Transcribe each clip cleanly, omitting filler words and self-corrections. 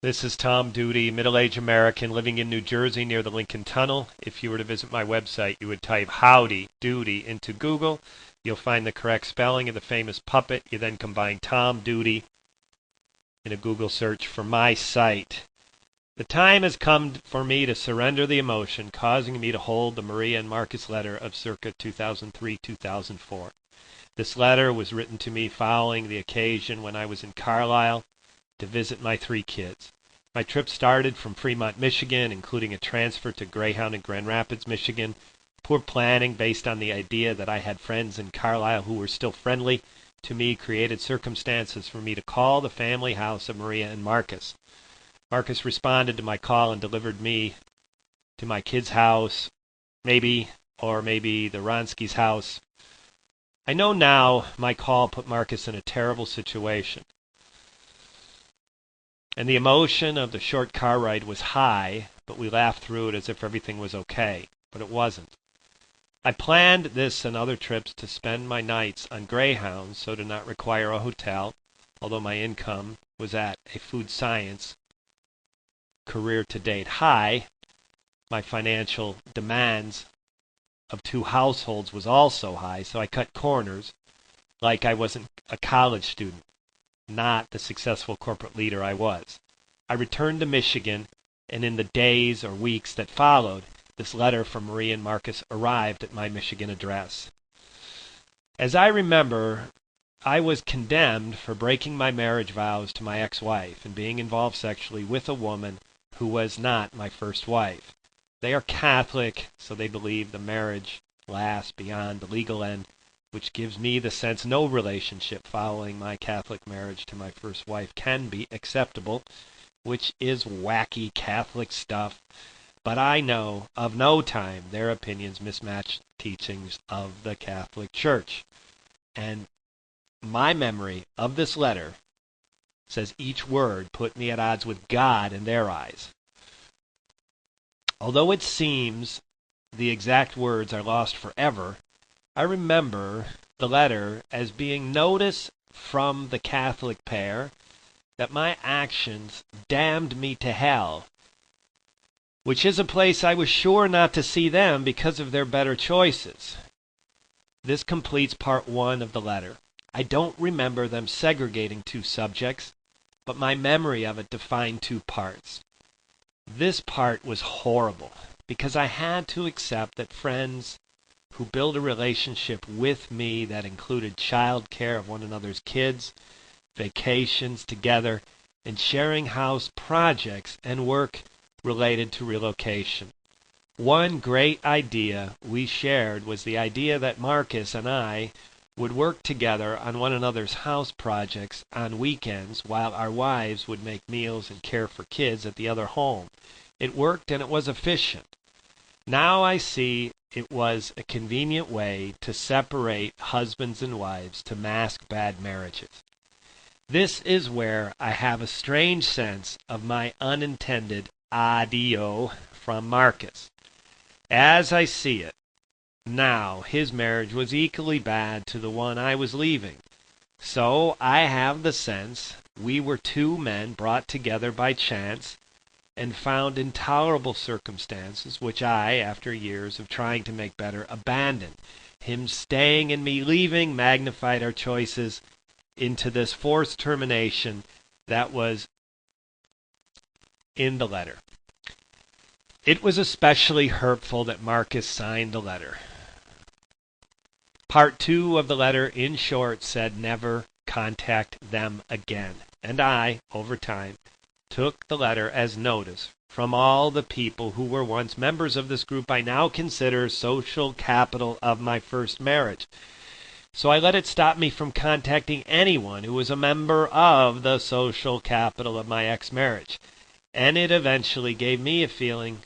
This is Tom Duty, middle-aged American living in New Jersey near the Lincoln Tunnel. If you were to visit my website, you would type Howdy Doody into Google. You'll find the correct spelling of the famous puppet. You then combine Tom Duty in a Google search for my site. The time has come for me to surrender the emotion causing me to hold the Maria and Marcus letter of circa 2003-2004. This letter was written to me following the occasion when I was in Carlisle to visit my 3 kids. My trip started from Fremont, Michigan, including a transfer to Greyhound in Grand Rapids, Michigan. Poor planning based on the idea that I had friends in Carlisle who were still friendly to me created circumstances for me to call the family house of Maria and Marcus. Marcus responded to my call and delivered me to my kids' house, maybe the Ronskis' house. I know now my call put Marcus in a terrible situation. And the emotion of the short car ride was high, but we laughed through it as if everything was okay. But it wasn't. I planned this and other trips to spend my nights on Greyhound so to not require a hotel, although my income was at a food science career-to-date high. My financial demands of 2 households was also high, so I cut corners like I wasn't a college student, not the successful corporate leader I was. I returned to Michigan, and in the days or weeks that followed, this letter from Maria and Marcus arrived at my Michigan address. As I remember, I was condemned for breaking my marriage vows to my ex-wife and being involved sexually with a woman who was not my first wife. They are Catholic, so they believe the marriage lasts beyond the legal end, which gives me the sense no relationship following my Catholic marriage to my first wife can be acceptable, which is wacky Catholic stuff. But I know of no time their opinions mismatch teachings of the Catholic Church. And my memory of this letter says each word put me at odds with God in their eyes. Although it seems the exact words are lost forever, I remember the letter as being notice from the Catholic pair that my actions damned me to hell, which is a place I was sure not to see them because of their better choices. This completes part 1 of the letter. I don't remember them segregating 2 subjects, but my memory of it defined 2 parts. This part was horrible because I had to accept that friends who build a relationship with me that included child care of one another's kids, vacations together, and sharing house projects and work related to relocation. One great idea we shared was the idea that Marcus and I would work together on one another's house projects on weekends while our wives would make meals and care for kids at the other home. It worked and it was efficient. Now I see it was a convenient way to separate husbands and wives to mask bad marriages. This is where I have a strange sense of my unintended adio from Marcus. As I see it, now his marriage was equally bad to the one I was leaving. So I have the sense we were 2 men brought together by chance and found intolerable circumstances which I, after years of trying to make better, abandoned. Him staying and me leaving magnified our choices into this forced termination that was in the letter. It was especially hurtful that Marcus signed the letter. Part 2 of the letter, in short, said never contact them again. And I, over time, took the letter as notice from all the people who were once members of this group I now consider social capital of my first marriage. So I let it stop me from contacting anyone who was a member of the social capital of my ex-marriage. And it eventually gave me a feeling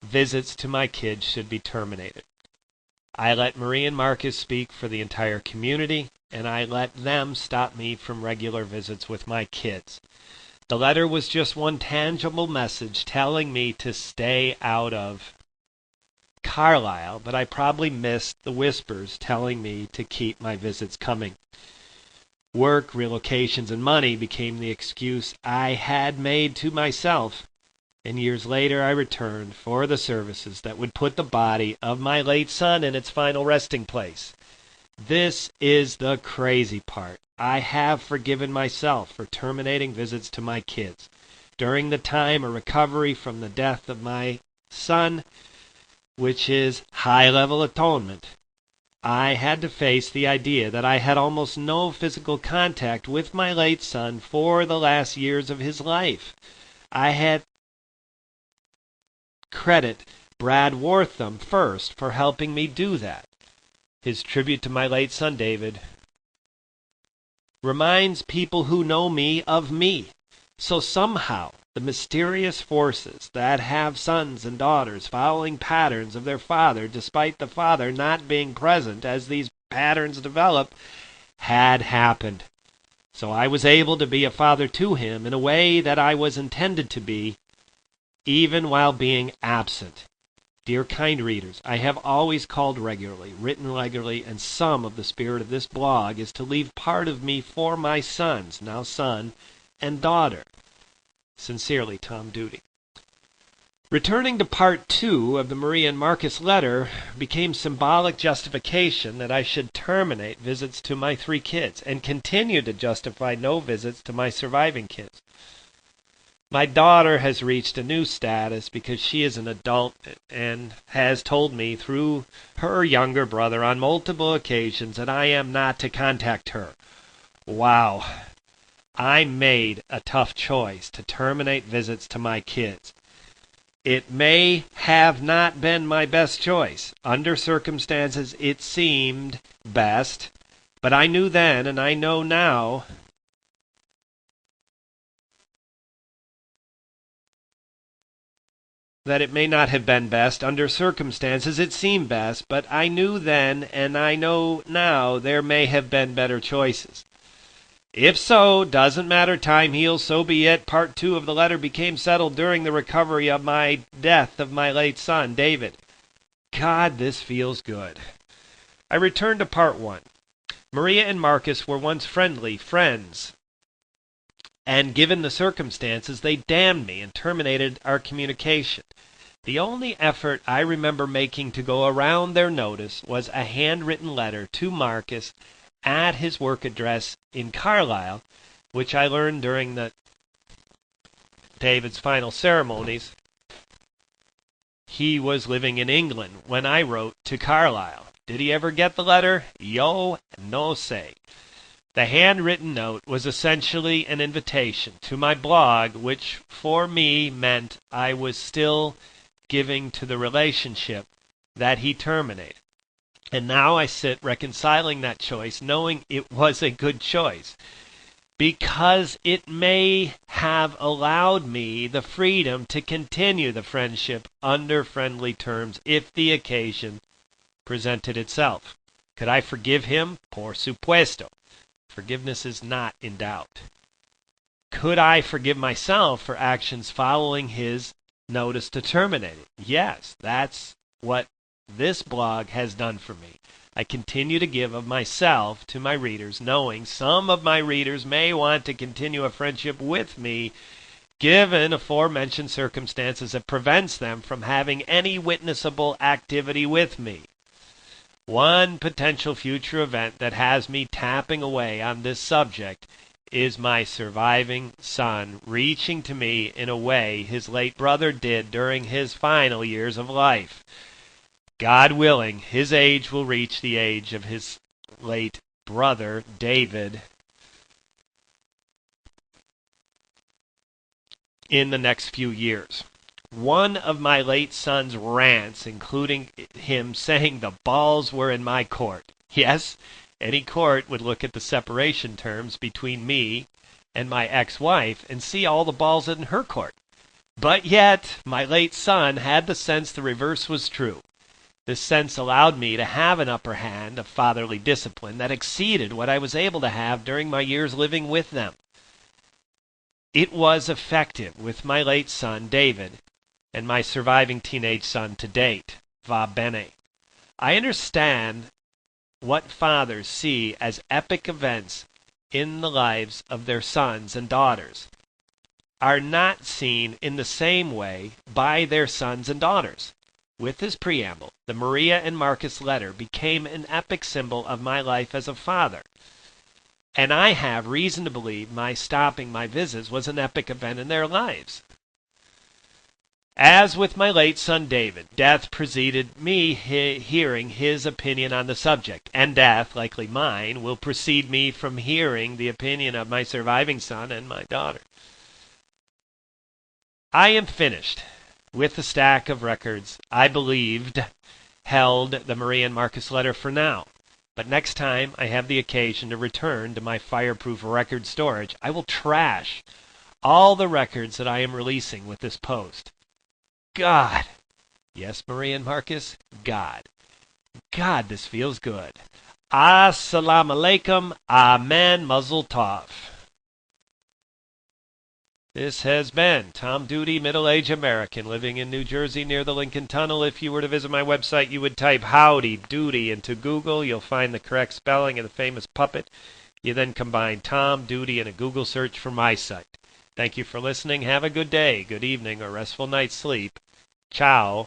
visits to my kids should be terminated. I let Marie and Marcus speak for the entire community, and I let them stop me from regular visits with my kids. The letter was just one tangible message telling me to stay out of Carlisle, but I probably missed the whispers telling me to keep my visits coming. Work, relocations, and money became the excuse I had made to myself, and years later I returned for the services that would put the body of my late son in its final resting place. This is the crazy part. I have forgiven myself for terminating visits to my kids during the time of recovery from the death of my son, which is high-level atonement. I had to face the idea that I had almost no physical contact with my late son for the last years of his life. I had credit Brad Wortham first for helping me do that. His tribute to my late son David reminds people who know me of me. So somehow, the mysterious forces that have sons and daughters following patterns of their father despite the father not being present as these patterns develop had happened. So I was able to be a father to him in a way that I was intended to be, even while being absent. Dear kind readers, I have always called regularly, written regularly, and some of the spirit of this blog is to leave part of me for my sons, now son, and daughter. Sincerely, Tom Duty. Returning to part 2 of the Maria and Marcus letter became symbolic justification that I should terminate visits to my 3 kids and continue to justify no visits to my surviving kids. My daughter has reached a new status because she is an adult and has told me through her younger brother on multiple occasions that I am not to contact her. Wow. I made a tough choice to terminate visits to my kids. It may have not been my best choice. Under circumstances, it seemed best, but I knew then and I know now that it may not have been best. Under circumstances, it seemed best, but I knew then and I know now there may have been better choices. If so, doesn't matter, time heals, so be it. Part 2 of the letter became settled during the recovery of my death of my late son, David. God, this feels good. I returned to part 1. Maria and Marcus were once friendly friends, and given the circumstances, they damned me and terminated our communication. The only effort I remember making to go around their notice was a handwritten letter to Marcus at his work address in Carlisle, which I learned during David's final ceremonies. He was living in England when I wrote to Carlisle. Did he ever get the letter? Yo no sé. The handwritten note was essentially an invitation to my blog, which for me meant I was still giving to the relationship that he terminated. And now I sit reconciling that choice, knowing it was a good choice, because it may have allowed me the freedom to continue the friendship under friendly terms if the occasion presented itself. Could I forgive him? Por supuesto. Forgiveness is not in doubt. Could I forgive myself for actions following his notice to terminate it? Yes, that's what this blog has done for me. I continue to give of myself to my readers, knowing some of my readers may want to continue a friendship with me, given aforementioned circumstances that prevents them from having any witnessable activity with me. One potential future event that has me tapping away on this subject is my surviving son reaching to me in a way his late brother did during his final years of life. God willing, his age will reach the age of his late brother, David, in the next few years. One of my late son's rants, including him saying the balls were in my court. Yes, any court would look at the separation terms between me and my ex-wife and see all the balls in her court. But yet, my late son had the sense the reverse was true. This sense allowed me to have an upper hand of fatherly discipline that exceeded what I was able to have during my years living with them. It was effective with my late son, David, and my surviving teenage son to date, va bene. I understand what fathers see as epic events in the lives of their sons and daughters are not seen in the same way by their sons and daughters. With this preamble, the Maria and Marcus letter became an epic symbol of my life as a father. And I have reason to believe my stopping my visits was an epic event in their lives. As with my late son David, death preceded me hearing his opinion on the subject, and death, likely mine, will precede me from hearing the opinion of my surviving son and my daughter. I am finished with the stack of records I believed held the Maria and Marcus letter for now. But next time I have the occasion to return to my fireproof record storage, I will trash all the records that I am releasing with this post. God, yes, Maria and Marcus, God, this feels good. Assalamu alaikum, amen, muzzle tov. This has been Tom Duty, middle-aged American, living in New Jersey near the Lincoln Tunnel. If you were to visit my website, you would type Howdy Doody into Google. You'll find the correct spelling of the famous puppet. You then combine Tom Duty in a Google search for my site. Thank you for listening. Have a good day, good evening, or restful night's sleep. Ciao.